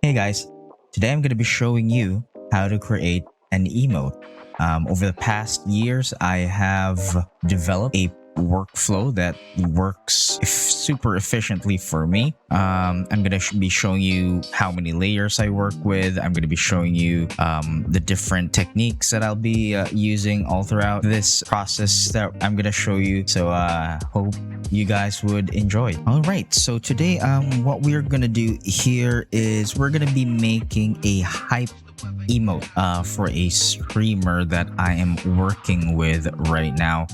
Hey guys, today I'm going to be showing you how to create an emote. Over the past years, I have developed a workflow that works super efficiently for me. I'm going to be showing you how many layers I work with. I'm going to be showing you the different techniques that I'll be using all throughout this process that I'm going to show you. So hope you guys would enjoy. All right, so today what we're gonna do here is we're gonna be making a hype emote for a streamer that I am working with right now.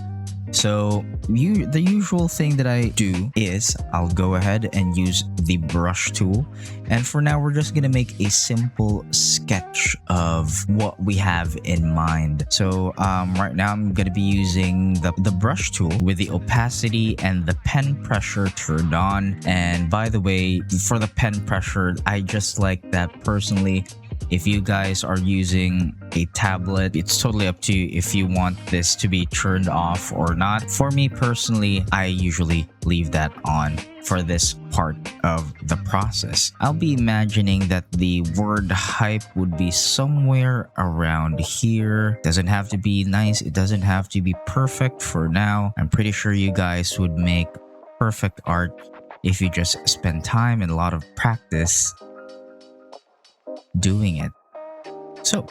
So the usual thing that I do is I'll go ahead and use the brush tool, and for now we're just gonna make a simple sketch of what we have in mind. So right now I'm gonna be using the brush tool with the opacity and the pen pressure turned on. And by the way, for the pen pressure, I just like that personally. If you guys are using a tablet, it's totally up to you if you want this to be turned off or not. For me personally, I usually leave that on for this part of the process. I'll be imagining that the word hype would be somewhere around here. Doesn't have to be nice. It doesn't have to be perfect for now. I'm pretty sure you guys would make perfect art if you just spend time and a lot of practice doing it. So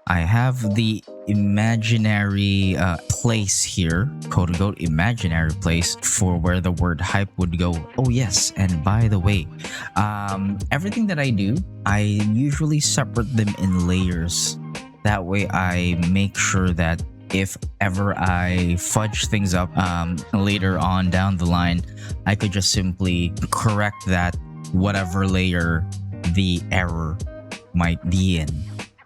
I have the imaginary place here, quote unquote imaginary place, for where the word hype would go. Oh yes, and by the way, everything that I do, I usually separate them in layers. That way I make sure that if ever I fudge things up later on down the line, I could just simply correct that whatever layer the error might be in.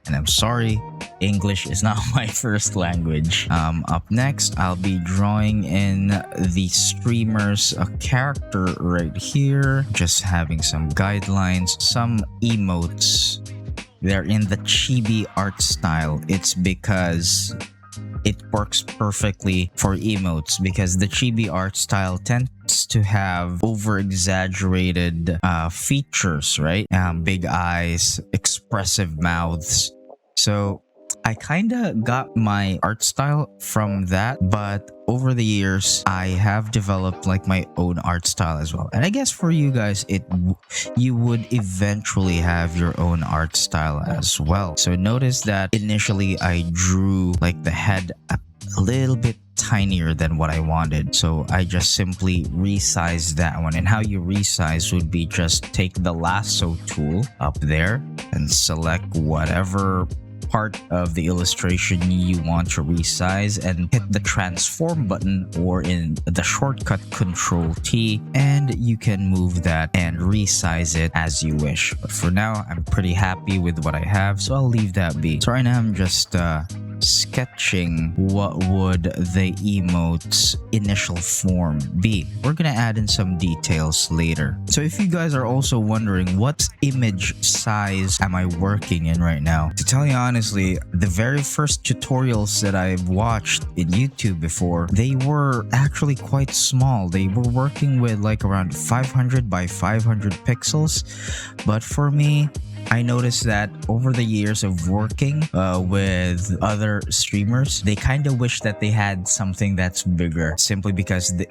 And I'm sorry, English is not my first language. Up next, I'll be drawing in the streamer's character right here, just having some guidelines, some emotes. They're in the chibi art style. It's because it works perfectly for emotes, because the chibi art style tends to have over exaggerated features, right? Big eyes, expressive mouths. So I kind of got my art style from that, but over the years I have developed like my own art style as well. And I guess for you guys, you would eventually have your own art style as well. So notice that initially I drew like the head a little bit tinier than what I wanted, so I just simply resized that one. And how you resize would be just take the lasso tool up there and select whatever part of the illustration you want to resize and hit the transform button, or in the shortcut Control T, and you can move that and resize it as you wish. But for now, I'm pretty happy with what I have, so I'll leave that be. So right now I'm just sketching what would the emote's initial form be. We're gonna add in some details later. So if you guys are also wondering what image size am I working in right now, to tell you honestly, the very first tutorials that I've watched in YouTube before, they were actually quite small. They were working with like around 500 by 500 pixels. But for me, I noticed that over the years of working with other streamers, they kind of wish that they had something that's bigger, simply because the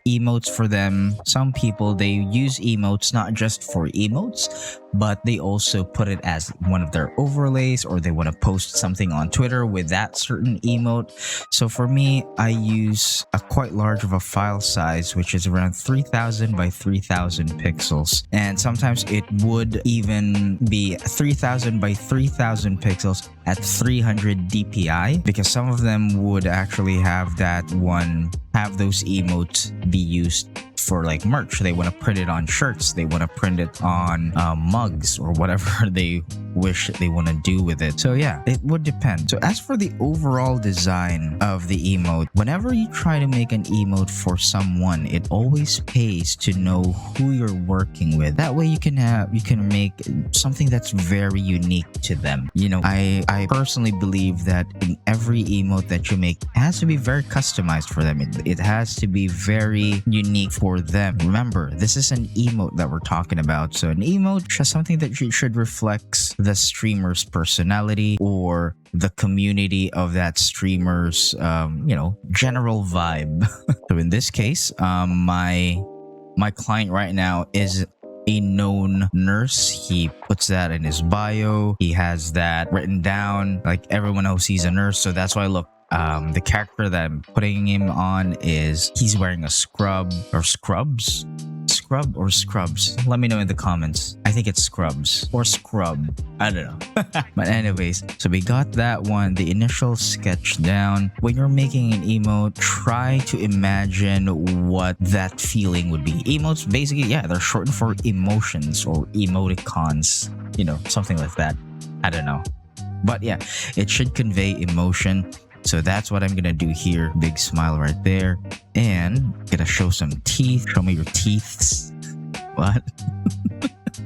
emotes for them, some people, they use emotes not just for emotes, but they also put it as one of their overlays, or they want to post something on Twitter with that certain emote. So for me, I use a quite large of a file size, which is around 3000 by 3000 pixels. And sometimes it would even be 3000 by 3000 pixels at 300 dpi, because some of them would actually have those emotes be used for like merch. They want to print it on shirts, they want to print it on mugs, or whatever they wish they want to do with it. So yeah, it would depend. So as for the overall design of the emote, whenever you try to make an emote for someone, it always pays to know who you're working with. That way you can make something that's very unique to them. You know, I personally believe that in every emote that you make, it has to be very customized for them. It has to be very unique for them. Remember, this is an emote that we're talking about. So an emote is something that should reflect the streamer's personality or the community of that streamer's general vibe. So in this case, my client right now is a known nurse. He puts that in his bio. He has that written down. Like, everyone knows he's a nurse. So that's why, look, the character that I'm putting him on is he's wearing a scrub or scrubs. Scrub or scrubs? Let me know in the comments. I think it's scrubs or scrub. I don't know. But anyways, so we got that one, the initial sketch down. When you're making an emote, try to imagine what that feeling would be. Emotes, basically, yeah, they're shortened for emotions or emoticons, you know, something like that. I don't know. But yeah, it should convey emotion. So that's what I'm gonna do here. Big smile right there. And gonna show some teeth. Show me your teeths. What?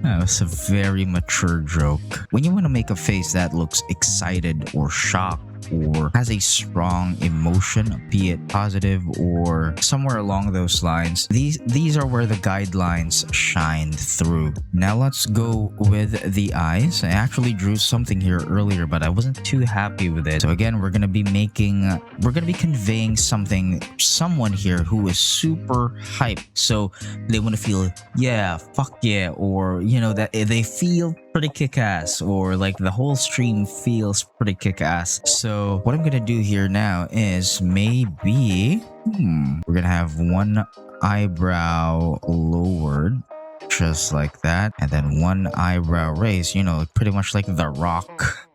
That was a very mature joke. When you want to make a face that looks excited or shocked or has a strong emotion, be it positive or somewhere along those lines, these are where the guidelines shine through. Now let's go with the eyes. I actually drew something here earlier, but I wasn't too happy with it. So again, we're gonna be conveying someone here who is super hyped. So they want to feel, yeah, fuck yeah, or you know, that they feel pretty kick-ass, or like the whole stream feels pretty kick-ass. So what I'm gonna do here now is maybe we're gonna have one eyebrow lowered just like that, and then one eyebrow raised, you know, pretty much like The Rock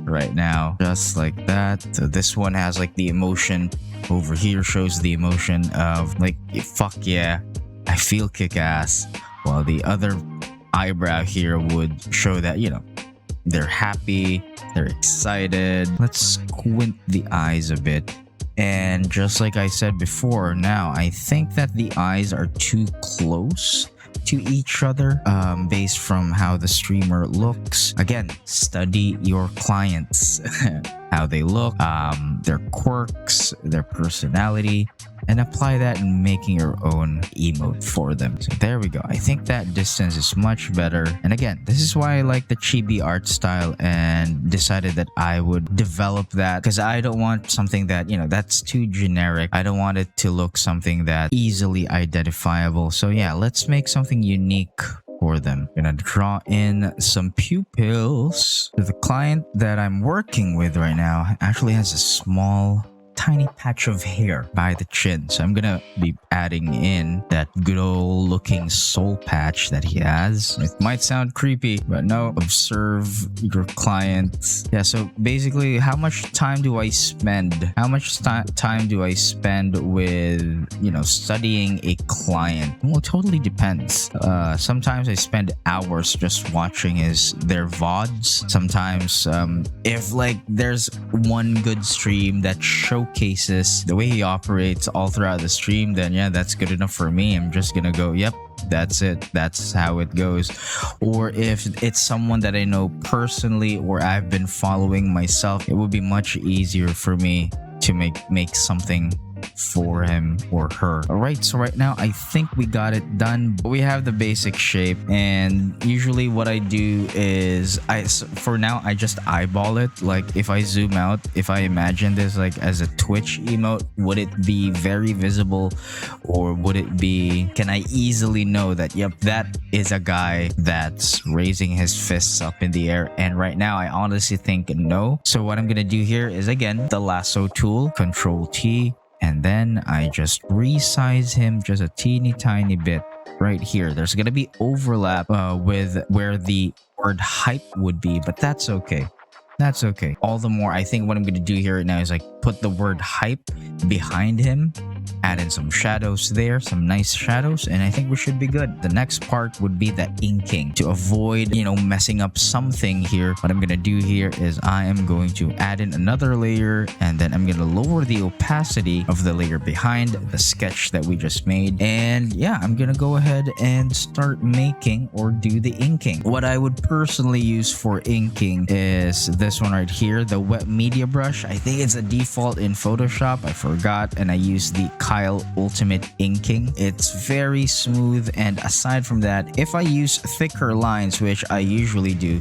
right now, just like that. So this one has like the emotion over here, shows the emotion of like, fuck yeah, I feel kick-ass, while the other eyebrow here would show that, you know, they're happy, they're excited. Let's squint the eyes a bit. And just like I said before, now I think that the eyes are too close to each other based from how the streamer looks. Again, study your clients, how they look, their quirks, their personality, and apply that in making your own emote for them. So there we go. I think that distance is much better. And again, this is why I like the chibi art style and decided that I would develop that, because I don't want something that, you know, that's too generic. I don't want it to look something that easily identifiable. So yeah, let's make something unique for them. I'm gonna draw in some pupils. The client that I'm working with right now actually has a small tiny patch of hair by the chin, so I'm gonna be adding in that good old looking soul patch that he has. It might sound creepy, but no, observe your client. Yeah, so basically, how much time do I spend with, you know, studying a client? Well, it totally depends. Sometimes I spend hours just watching their VODs. Sometimes if like there's one good stream that showcases the way he operates all throughout the stream, then yeah, that's good enough for me. I'm just gonna go, yep, that's it, that's how it goes. Or if it's someone that I know personally or I've been following myself, it would be much easier for me to make something for him or her. All right, so right now I think we got it done. We have the basic shape, and usually what I do is for now I just eyeball it. Like if I zoom out, if I imagine this like as a Twitch emote, would it be very visible, or would it be, can I easily know that, yep, that is a guy that's raising his fists up in the air? And right now I honestly think no. So what I'm gonna do here is, again, the lasso tool, Control T, and then I just resize him just a teeny tiny bit right here. There's gonna be overlap with where the word hype would be, but that's okay. That's okay. All the more, I think what I'm going to do here right now is like put the word hype behind him, add in some shadows there, some nice shadows, and I think we should be good. The next part would be the inking. To avoid, messing up something here, what I'm going to do here is I am going to add in another layer, and then I'm going to lower the opacity of the layer behind the sketch that we just made. And yeah, I'm going to go ahead and start making or do the inking. What I would personally use for inking is this one right here, the wet media brush. I think it's a default in Photoshop. I forgot, and I use the Kyle Ultimate Inking. It's very smooth, and aside from that, if I use thicker lines, which I usually do,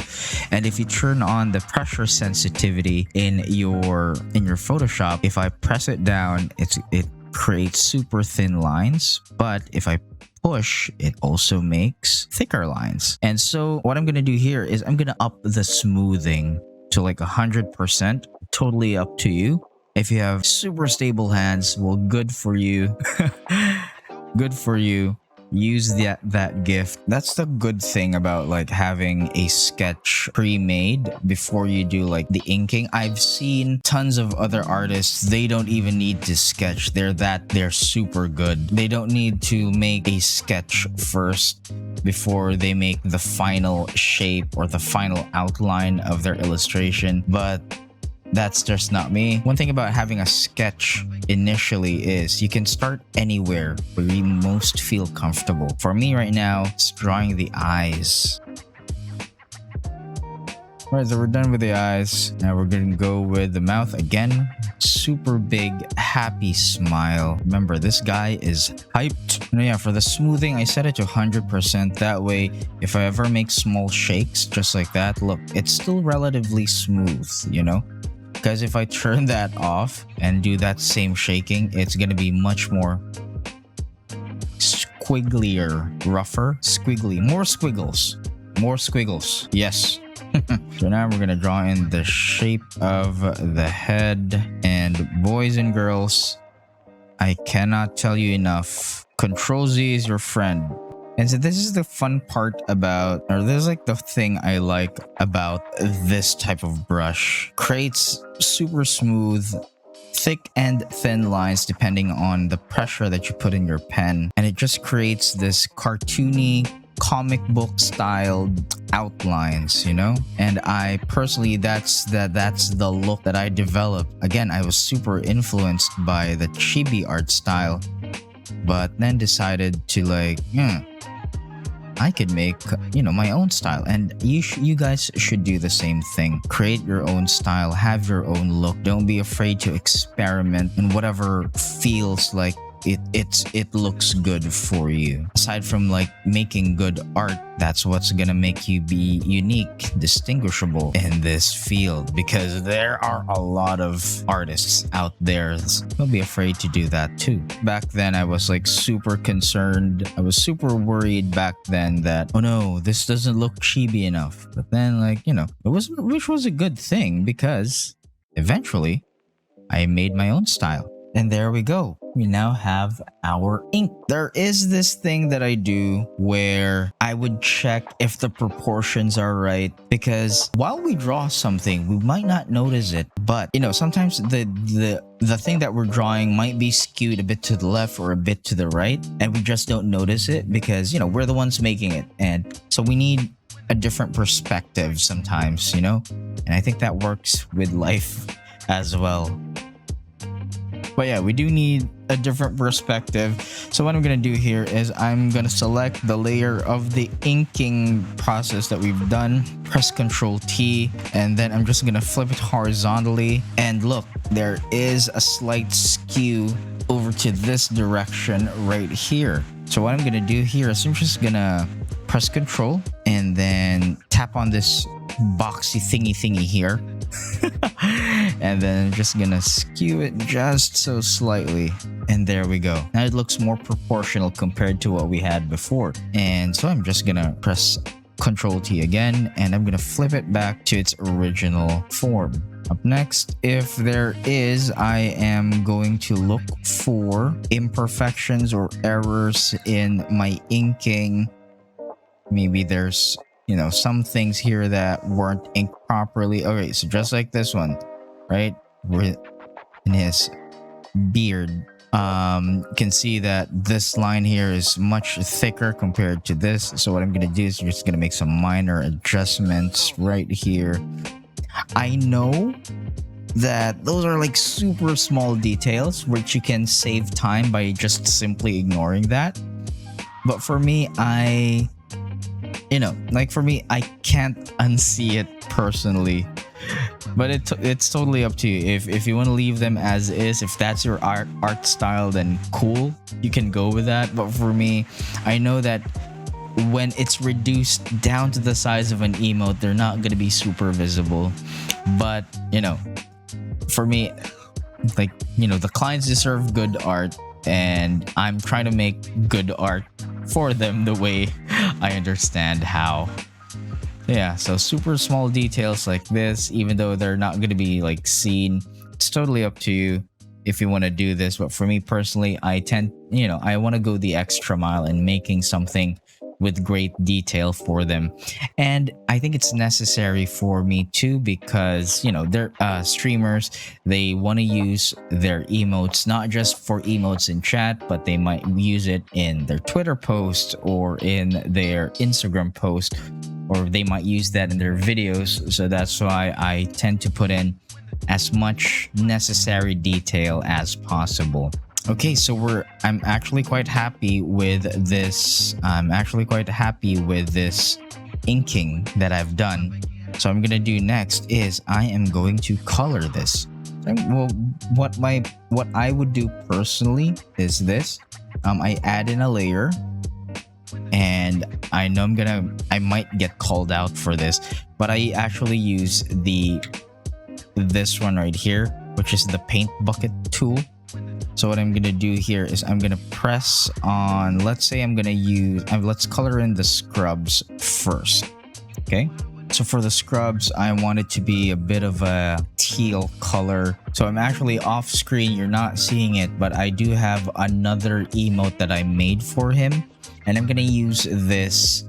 and if you turn on the pressure sensitivity in your Photoshop, if I press it down, it creates super thin lines, but if I push, it also makes thicker lines. And so what I'm gonna do here is I'm gonna up the smoothing to like 100%, totally up to you. If you have super stable hands, well, good for you. Good for you. Use that gift. That's the good thing about like having a sketch pre-made before you do like the inking. I've seen tons of other artists, they don't even need to sketch. They're super good. They don't need to make a sketch first before they make the final shape or the final outline of their illustration. But that's just not me. One thing about having a sketch initially is you can start anywhere where you most feel comfortable. For me right now, it's drawing the eyes. Alright, so we're done with the eyes. Now we're gonna go with the mouth again. Super big, happy smile. Remember, this guy is hyped. And yeah, for the smoothing, I set it to 100%. That way, if I ever make small shakes, just like that, look, it's still relatively smooth, Because if I turn that off and do that same shaking, it's going to be much more squigglier, rougher, squiggly, more squiggles, yes. So now we're going to draw in the shape of the head. And boys and girls, I cannot tell you enough, Control Z is your friend. And so this is the fun part about, or this is like the thing I like about this type of brush. Creates super smooth, thick and thin lines depending on the pressure that you put in your pen. And it just creates this cartoony, comic book styled outlines, And I personally, that's the look that I developed. Again, I was super influenced by the chibi art style, but then decided to like, I could make, my own style. And you guys should do the same thing. Create your own style, have your own look. Don't be afraid to experiment in whatever feels like it looks good for you. Aside from like making good art, that's what's gonna make you be unique, distinguishable in this field, because there are a lot of artists out there. Don't be afraid to do that too. Back then I was like super concerned. I was super worried back then that, oh no, this doesn't look chibi enough. But then which was a good thing, because eventually I made my own style. And there we go. We now have our ink. There is this thing that I do where I would check if the proportions are right, because while we draw something, we might not notice it, but sometimes the thing that we're drawing might be skewed a bit to the left or a bit to the right, and we just don't notice it because we're the ones making it. And so we need a different perspective sometimes, and I think that works with life as well. But yeah, we do need a different perspective. So what I'm going to do here is I'm going to select the layer of the inking process that we've done, press Ctrl T, and then I'm just going to flip it horizontally. And look, there is a slight skew over to this direction right here. So what I'm going to do here is I'm just going to press Ctrl and then tap on this boxy thingy here. And then I'm just gonna skew it just so slightly, and there we go. Now it looks more proportional compared to what we had before. And so I'm just gonna press Ctrl T again, and I'm gonna flip it back to its original form. Up next, if there is, I am going to look for imperfections or errors in my inking. Maybe there's some things here that weren't inked properly. Okay, so just like this one, right? Where in his beard, you can see that this line here is much thicker compared to this. So what I'm gonna do is just gonna make some minor adjustments right here. I know that those are like super small details which you can save time by just simply ignoring that, but for me, I can't unsee it personally. But it's totally up to you. If you want to leave them as is, if that's your art style, then cool, you can go with that. But for me, I know that when it's reduced down to the size of an emote, they're not gonna be super visible. But for me, the clients deserve good art, and I'm trying to make good art for them the way I understand how. Yeah, so super small details like this, even though they're not going to be like seen, it's totally up to you if you want to do this. But for me personally, I want to go the extra mile in making something with great detail for them. And I think it's necessary for me too, because they're streamers. They want to use their emotes not just for emotes in chat, but they might use it in their Twitter post or in their Instagram post, or they might use that in their videos. So that's why I tend to put in as much necessary detail as possible. Okay, so I'm actually quite happy with this. I'm actually quite happy with this inking that I've done. So I'm gonna do next is I am going to color this. Well, what I would do personally is this. I add in a layer, and I know I might get called out for this, but I actually use this one right here, which is the paint bucket tool. So what I'm gonna do here is I'm gonna press on, let's say I'm gonna let's color in the scrubs first. Okay, so for the scrubs, I want it to be a bit of a teal color. So I'm actually off screen, you're not seeing it, but I do have another emote that I made for him, and I'm gonna use this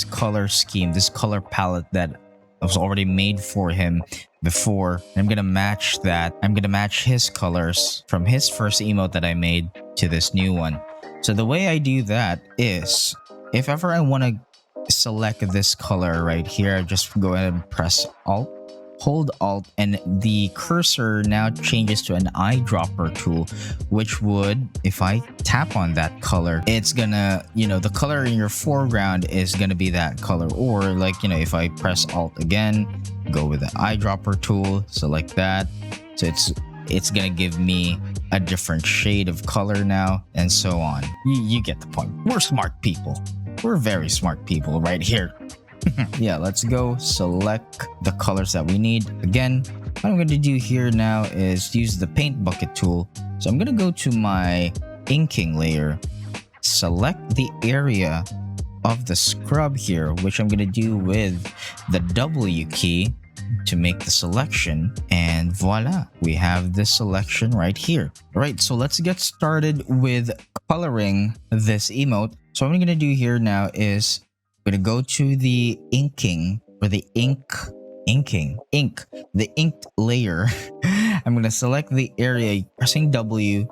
color scheme, this color palette that was already made for him before. I'm gonna match that. I'm gonna match his colors from his first emote that I made to this new one. So the way I do that is, if ever I want to select this color right here, I just go ahead and press Alt, hold Alt, and the cursor now changes to an eyedropper tool, which would, if I tap on that color, it's gonna, the color in your foreground is gonna be that color. Or if I press Alt again, go with the eyedropper tool, select that, so it's gonna give me a different shade of color now, and so on. You get the point. We're smart people. We're very smart people right here. Yeah, let's go select the colors that we need. Again, what I'm going to do here now is use the paint bucket tool. So I'm going to go to my inking layer, select the area of the scrub here, which I'm going to do with the W key to make the selection, and voila, we have this selection right here. All right, so let's get started with coloring this emote. So what I'm going to do here now is I'm going to go to the inking, or the ink, the inked layer. I'm going to select the area, pressing W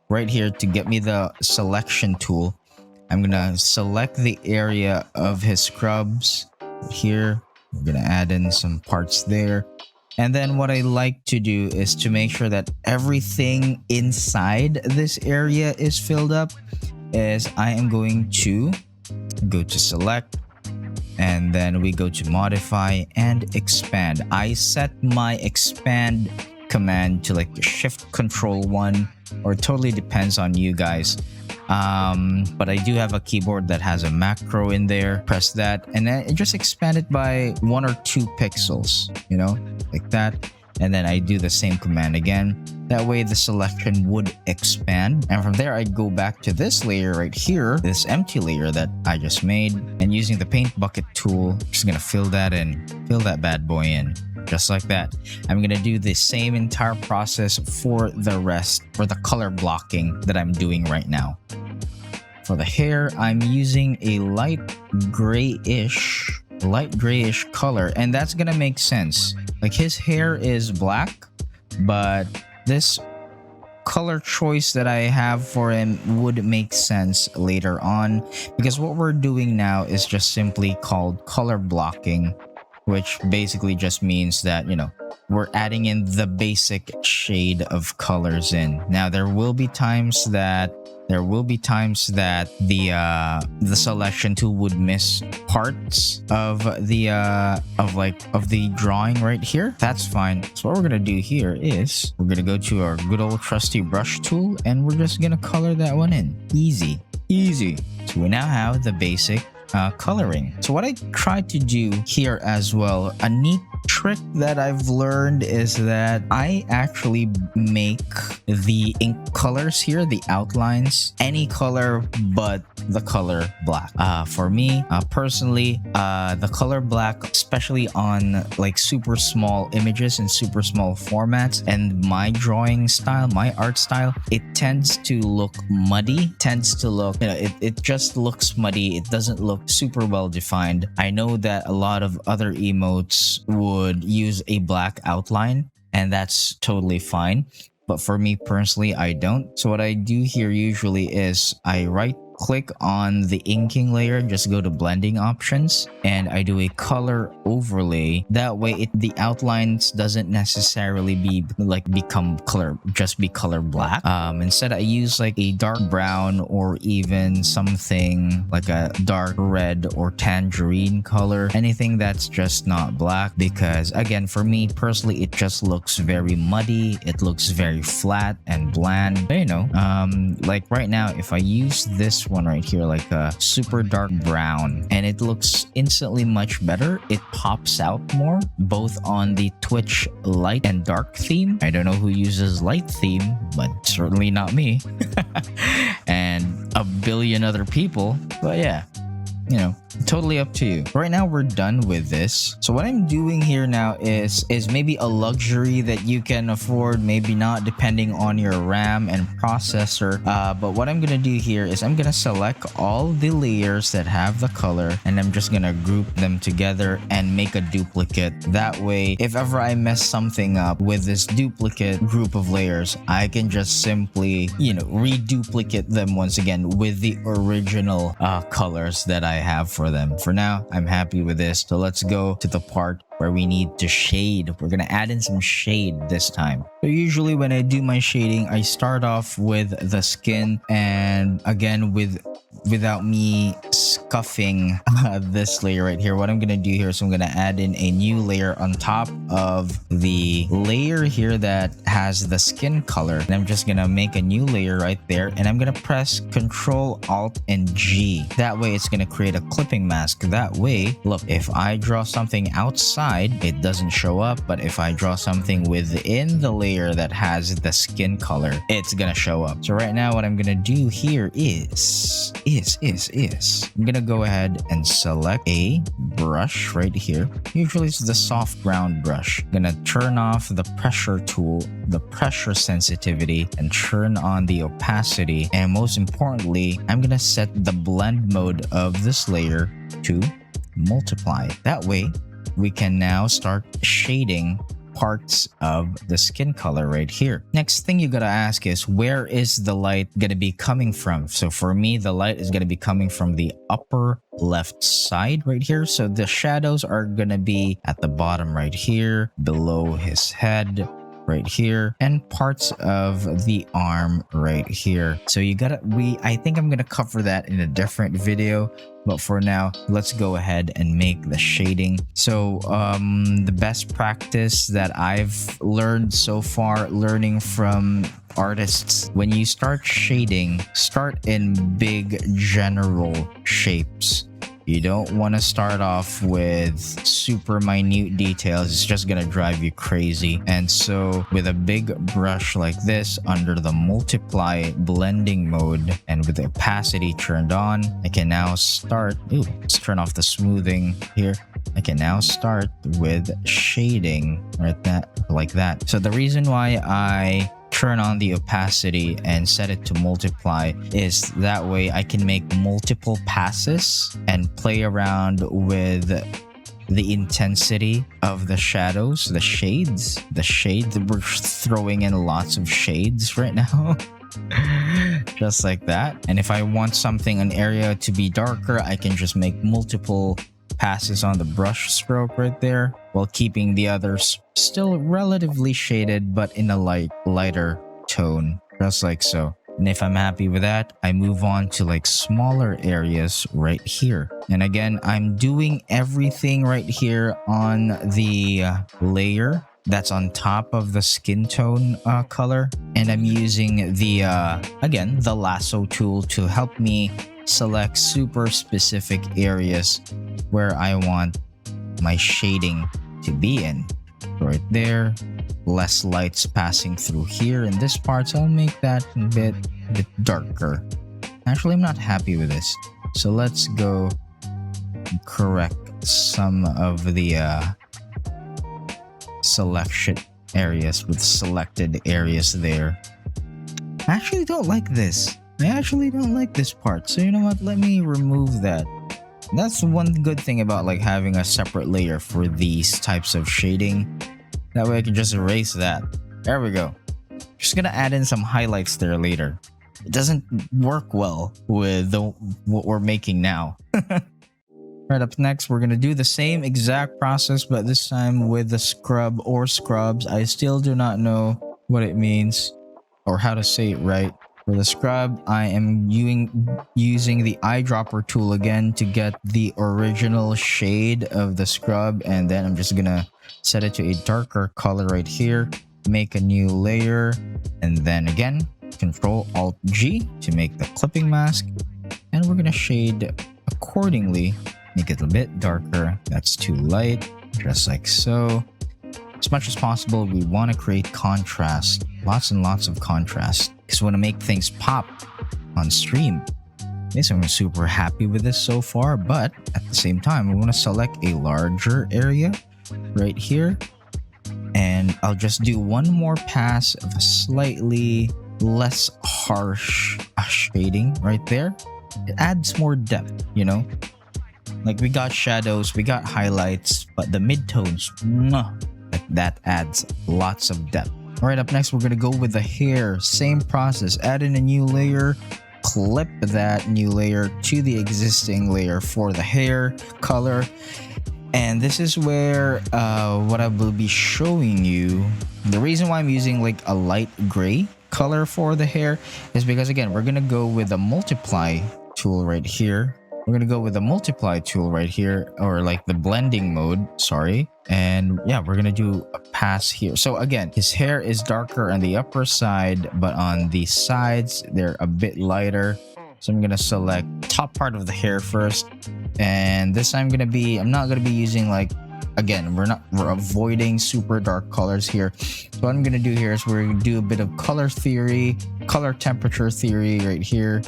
right here to get me the selection tool. I'm going to select the area of his scrubs here. I'm going to add in some parts there. And then what I like to do is to make sure that everything inside this area is filled up, is I am going to go to select, and then we go to modify and expand. I set my expand command to like shift control 1, or it totally depends on you guys. But I do have a keyboard that has a macro in there. Press that, and then just expand it by 1 or 2 pixels, like that. And then I do the same command again. That way the selection would expand. And from there, I go back to this layer right here, this empty layer that I just made. And using the paint bucket tool, I'm just gonna fill that in, fill that bad boy in, just like that. I'm gonna do the same entire process for the rest, for the color blocking that I'm doing right now. For the hair, I'm using a light grayish color, and that's gonna make sense. Like his hair is black, but this color choice that I have for him would make sense later on, because what we're doing now is just simply called color blocking, which basically just means that, you know, we're adding in the basic shade of colors in. Now there will be times that the selection tool would miss parts of the drawing right here. That's fine. So what we're gonna do here is we're gonna go to our good old trusty brush tool, and we're just gonna color that one in. Easy. So we now have the basic coloring. So what I tried to do here as well, a neat trick that I've learned is that I actually make the ink colors here, the outlines, any color but the color black. For me personally, the color black, especially on like super small images and super small formats, and my drawing style, my art style, it tends to look muddy, it just looks muddy. It doesn't look super well defined. I know that a lot of other emotes would use a black outline, and that's totally fine, but for me personally, I don't. So what I do here usually is I right click on the inking layer, just go to blending options, and I do a color overlay. That way the outlines doesn't necessarily become color black. Instead I use like a dark brown or even something like a dark red or tangerine color, anything that's just not black, because again, for me personally, it just looks very muddy, it looks very flat and bland. You know, like right now, if I use this one right here, like a super dark brown, and it looks instantly much better. It pops out more, both on the Twitch light and dark theme. I don't know who uses light theme, but certainly not me. And a billion other people. But yeah, you know, totally up to you. Right now we're done with this. So what I'm doing here now is maybe a luxury that you can afford, maybe not, depending on your RAM and processor. But what I'm gonna do here is I'm gonna select all the layers that have the color, and I'm just gonna group them together and make a duplicate. That way, if ever I mess something up with this duplicate group of layers, I can just simply, you know, reduplicate them once again with the original colors that I have for them. For now, I'm happy with this. So let's go to the part where we need to shade. We're gonna add in some shade this time. So usually when I do my shading, I start off with the skin, and again, without me scuffing this layer right here, what I'm gonna do here is I'm gonna add in a new layer on top of the layer here that has the skin color, and I'm just gonna make a new layer right there, and I'm gonna press Control Alt and G. That way it's gonna create a clipping mask. That way, look, if I draw something outside, it doesn't show up, but if I draw something within the layer that has the skin color, it's gonna show up. So right now what I'm gonna do here is I'm gonna go ahead and select a brush right here. Usually it's the soft round brush. I'm gonna turn off the pressure tool, the pressure sensitivity, and turn on the opacity, and most importantly, I'm gonna set the blend mode of this layer to multiply. That way we can now start shading parts of the skin color right here. Next thing you gotta ask is, where is the light gonna be coming from? So for me, the light is gonna be coming from the upper left side right here. So the shadows are gonna be at the bottom right here, below his head right here, and parts of the arm right here. So I think I'm gonna cover that in a different video, but for now, let's go ahead and make the shading. So the best practice that I've learned so far, learning from artists, when you start shading, start in big general shapes. You don't want to start off with super minute details. It's just gonna drive you crazy. And so with a big brush like this, under the multiply blending mode and with the opacity turned on, I can now start, let's turn off the smoothing here. I can now start with shading like that. So the reason why I turn on the opacity and set it to multiply is that way I can make multiple passes and play around with the intensity of the shadows, the shades, we're throwing in lots of shades right now. Just like that. And if I want an area to be darker, I can just make multiple passes on the brush stroke right there while keeping the others still relatively shaded but in a lighter tone, just like so. And if I'm happy with that, I move on to like smaller areas right here. And again, I'm doing everything right here on the layer that's on top of the skin tone color. And I'm using the, again, the lasso tool to help me select super specific areas where I want my shading to be in. Right there, less lights passing through here in this part, so I'll make that a bit darker. Actually, I'm not happy with this, so let's go correct some of the selection areas with selected areas there. I actually don't like this. I actually don't like this part, so you know what, let me remove that. That's one good thing about like having a separate layer for these types of shading. That way I can just erase that. There we go. Just gonna add in some highlights there later. It doesn't work well with what we're making now. Right, up next, we're gonna do the same exact process, but this time with the scrub or scrubs. I still do not know what it means or how to say it right. For the scrub, I am using the eyedropper tool again to get the original shade of the scrub, and then I'm just gonna set it to a darker color right here, make a new layer, and then again, Control-Alt-G to make the clipping mask, and we're gonna shade accordingly, make it a bit darker. That's too light, just like so. As much as possible, we want to create contrast, lots and lots of contrast, because we want to make things pop on stream. Okay, so I'm super happy with this so far, but at the same time, we want to select a larger area right here, and I'll just do one more pass of a slightly less harsh shading right there. It adds more depth, you know? Like we got shadows, we got highlights, but the midtones, that adds lots of depth. All right, up next, we're going to go with the hair. Same process. Add in a new layer, clip that new layer to the existing layer for the hair color. And this is where what I will be showing you. The reason why I'm using like a light gray color for the hair is because, again, we're going to go with the multiply tool right here. We're going to go with the multiply tool right here, or like the blending mode, sorry. And yeah, we're going to do a pass here. So again, his hair is darker on the upper side, but on the sides, they're a bit lighter. So I'm going to select top part of the hair first. And this I'm not going to be using like, again, we're avoiding super dark colors here. So what I'm going to do here is we're going to do a bit of color theory, color temperature theory right here,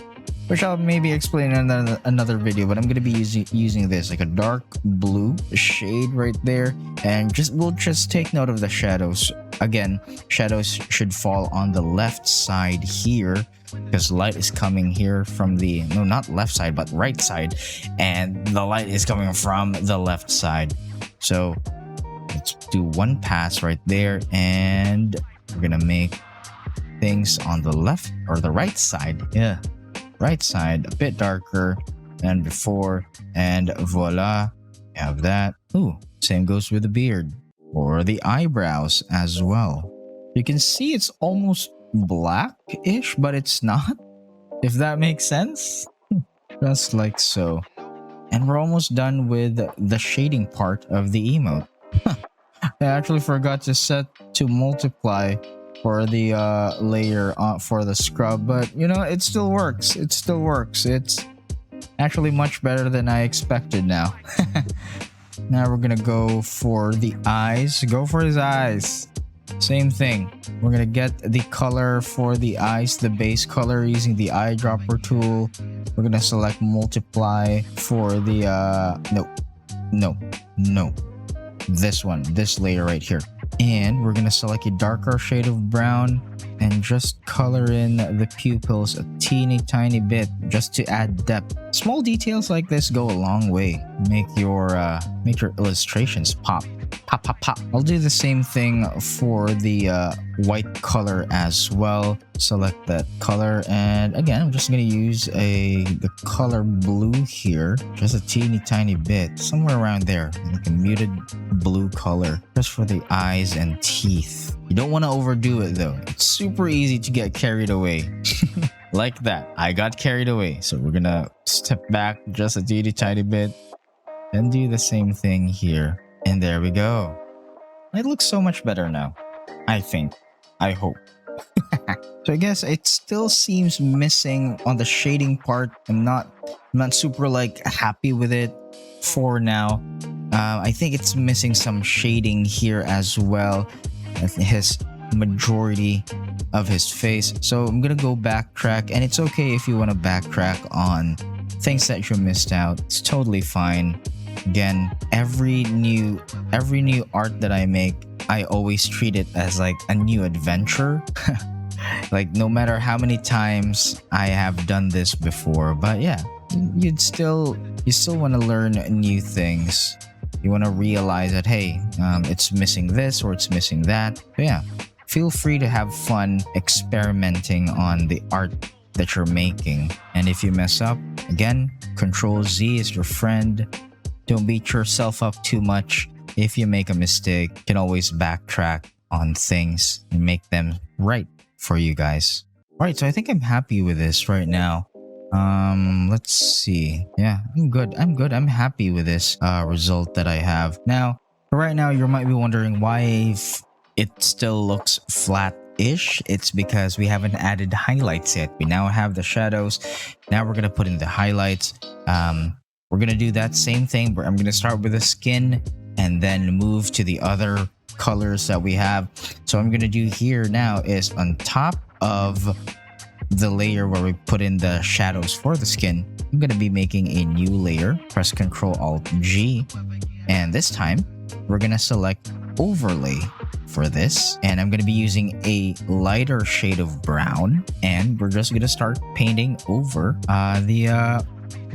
which I'll maybe explain in another video, but I'm going to be using this, like a dark blue shade right there. And we'll just take note of the shadows. Again, shadows should fall on the left side here, because light is coming here from the, no, not left side, but right side. And the light is coming from the left side. So let's do one pass right there. And we're going to make things on the left or the right side. Yeah. Right side a bit darker than before, and voila, we have that. Ooh, same goes with the beard or the eyebrows as well. You can see it's almost black-ish, but it's not, if that makes sense. Just like so. And we're almost done with the shading part of the emote. I actually forgot to set to multiply for the layer for the scrub, but you know, it still works. It's actually much better than I expected now. Now we're gonna go for the eyes. Go for his eyes. Same thing. We're gonna get the color for the eyes, the base color, using the eyedropper tool. We're gonna select multiply for the no, this one, this layer right here. And we're gonna select a darker shade of brown and just color in the pupils a teeny tiny bit just to add depth. Small details like this go a long way. Make your illustrations pop. Pop, pop, pop. I'll do the same thing for the white color as well. Select that color, and again, I'm just gonna use the color blue here, just a teeny tiny bit, somewhere around there, like a muted blue color, just for the eyes and teeth. You don't want to overdo it though. It's super easy to get carried away. Like that. I got carried away, so we're gonna step back just a teeny tiny bit and do the same thing here. And there we go. It looks so much better now. I think. I hope. So I guess it still seems missing on the shading part. I'm not super like happy with it for now. I think it's missing some shading here as well. His majority of his face. So I'm gonna go backtrack, and it's okay if you want to backtrack on things that you missed out. It's totally fine. Again, every new art that I make, I always treat it as like a new adventure. Like no matter how many times I have done this before, but yeah, you still want to learn new things. You want to realize that hey, it's missing this or it's missing that. But yeah, feel free to have fun experimenting on the art that you're making. And if you mess up, again, Control Z is your friend. Don't beat yourself up too much. If you make a mistake, you can always backtrack on things and make them right for you guys. All right, so I think I'm happy with this right now. Let's see. Yeah, I'm good. I'm happy with this result that I have. Now, right now, you might be wondering why it still looks flat-ish. It's because we haven't added highlights yet. We now have the shadows. Now we're gonna put in the highlights. We're gonna do that same thing, but I'm gonna start with the skin and then move to the other colors that we have. So what I'm gonna do here now is on top of the layer where we put in the shadows for the skin, I'm gonna be making a new layer. Press Ctrl Alt G, and this time we're gonna select overlay for this, and I'm gonna be using a lighter shade of brown, and we're just gonna start painting over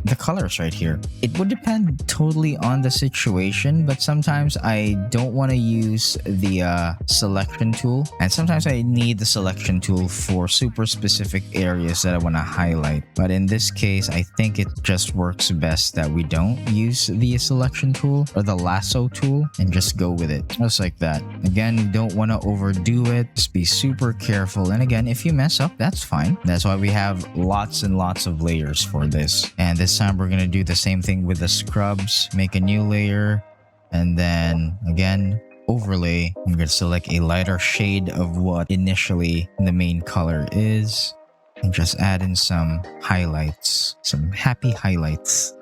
the colors right here. It would depend totally on the situation, but sometimes I don't want to use the selection tool, and sometimes I need the selection tool for super specific areas that I want to highlight. But in this case, I think it just works best that we don't use the selection tool or the lasso tool and just go with it, just like that. Again, you don't want to overdo it. Just be super careful, and again, if you mess up, that's fine. That's why we have lots and lots of layers for this. And this time we're gonna do the same thing with the scrubs. Make a new layer, and then again, overlay. I'm gonna select a lighter shade of what initially the main color is, and just add in some highlights, some happy highlights.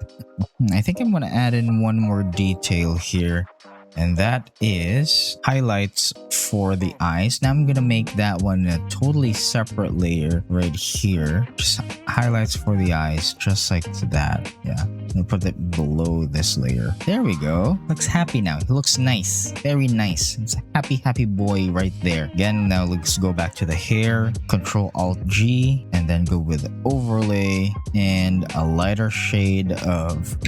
I think I'm gonna add in one more detail here, and that is highlights for the eyes. Now I'm gonna make that one a totally separate layer right here. Just highlights for the eyes, just like that. Yeah, I'm gonna put it below this layer. There we go. Looks happy now. He looks nice, very nice. It's a happy boy right there. Again, now let's go back to the hair. Control Alt G, and then go with overlay and a lighter shade of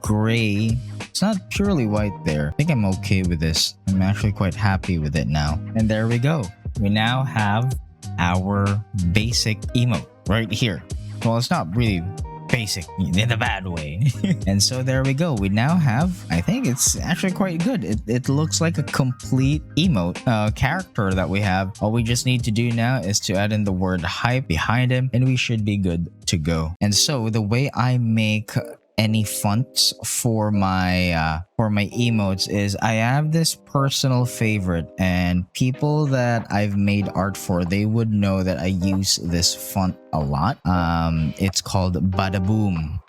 gray. It's not purely white there. I think I'm okay with this. I'm actually quite happy with it now. And there we go. We now have our basic emote right here. Well, it's not really basic in a bad way. And so there we go. We now have, I think it's actually quite good. It looks like a complete emote character that we have. All we just need to do now is to add in the word hype behind him, and we should be good to go. And so the way I make any fonts for my emotes is I have this personal favorite, and people that I've made art for, they would know that I use this font a lot. It's called Badaboom.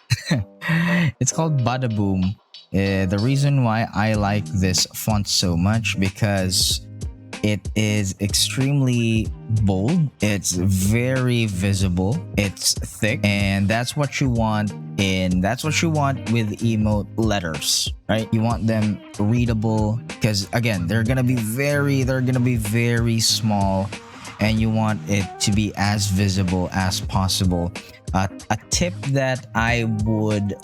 It's called Badaboom. The reason why I like this font so much, because It is extremely bold. It's very visible. It's thick, and that's what you want with emote letters, right? You want them readable because again, they're gonna be very small, and you want it to be as visible as possible. A tip that I would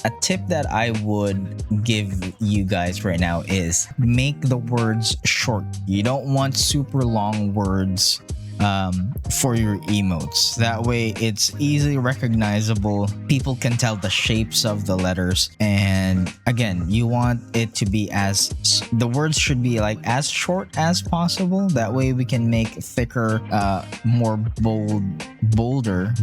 give you guys right now is make the words short. You don't want super long words for your emotes. That way it's easily recognizable. People can tell the shapes of the letters, and again, you want it to be the words should be like as short as possible. That way we can make thicker, more bolder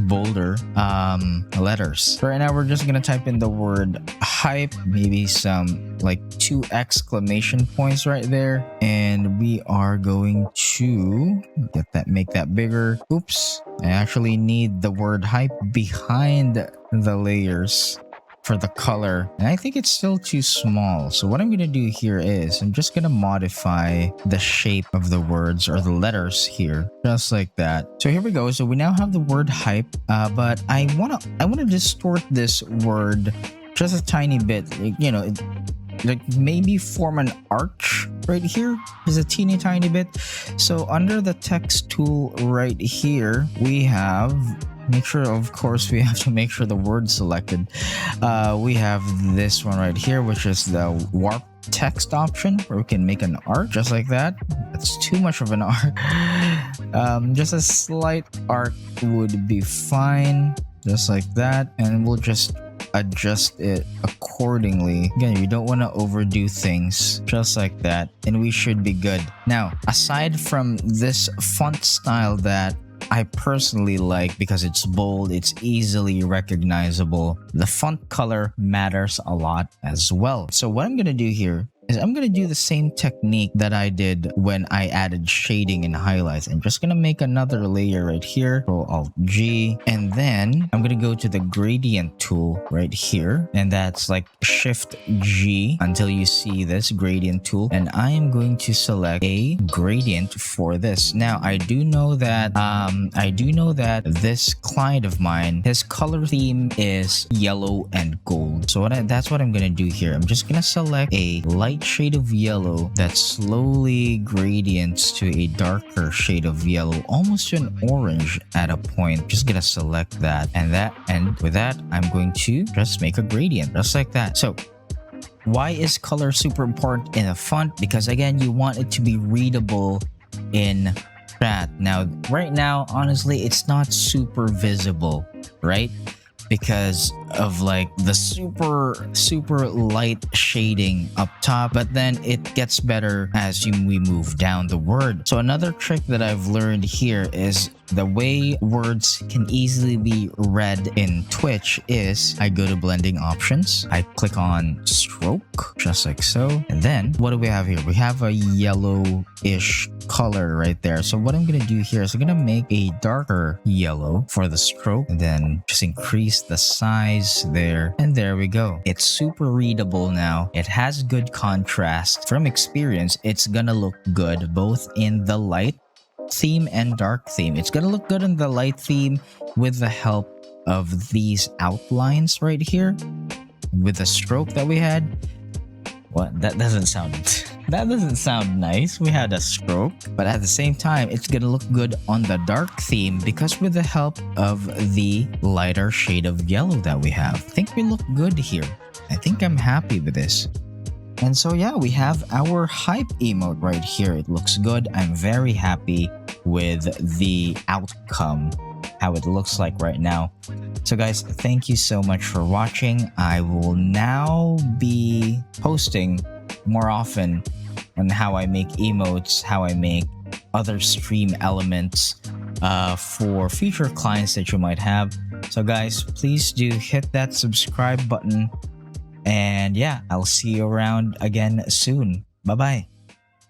letters. Right now we're just gonna type in the word hype, maybe some like 2 exclamation points right there, and we are going to make that bigger. Oops, I actually need the word hype behind the layers for the color, and I think it's still too small. So what I'm gonna do here is I'm just gonna modify the shape of the words or the letters here, just like that. So here we go. So we now have the word hype, but I wanna distort this word just a tiny bit, you know, like maybe form an arch right here, just a teeny tiny bit. So under the text tool right here, we have, of course we have to make sure the word selected. We have this one right here, which is the warp text option, where we can make an arc just like that. That's too much of an arc. Just a slight arc would be fine, just like that, and we'll just adjust it accordingly. Again, you don't want to overdo things, just like that, and we should be good. Now, aside from this font style that I personally like because it's bold, it's easily recognizable, the font color matters a lot as well. So what I'm gonna do here is I'm gonna do the same technique that I did when I added shading and highlights. I'm just gonna make another layer right here, Control Alt G, and then I'm gonna go to the gradient tool right here, and that's like Shift G until you see this gradient tool, and I am going to select a gradient for this. Now I do know that this client of mine, his color theme is yellow and gold. So that's what I'm gonna do here. I'm just gonna select a light shade of yellow that slowly gradients to a darker shade of yellow, almost to an orange at a point. Just gonna select that, and with that I'm going to just make a gradient just like that. So why is color super important in a font? Because again, you want it to be readable in chat. Now right now, honestly, it's not super visible, right? Because of like the super light shading up top, but then it gets better as we move down the word. So another trick that I've learned here is the way words can easily be read in Twitch is I go to blending options, I click on stroke just like so, and then what do we have here? We have a yellow-ish color right there. So what I'm gonna do here is I'm gonna make a darker yellow for the stroke, and then just increase the size there, and there we go. It's super readable now. It has good contrast. From experience, it's gonna look good both in the light theme and dark theme. It's gonna look good in the light theme with the help of these outlines right here with the stroke that we had. What? That doesn't sound nice. We had a stroke, but at the same time, it's gonna look good on the dark theme because with the help of the lighter shade of yellow that we have. I think we look good here. I think I'm happy with this. And so yeah, we have our hype emote right here. It looks good. I'm very happy with the outcome, how it looks like right now. So guys, thank you so much for watching. I will now be posting more often on how I make emotes, how I make other stream elements for future clients that you might have. So guys, please do hit that subscribe button. And yeah, I'll see you around again soon. Bye-bye.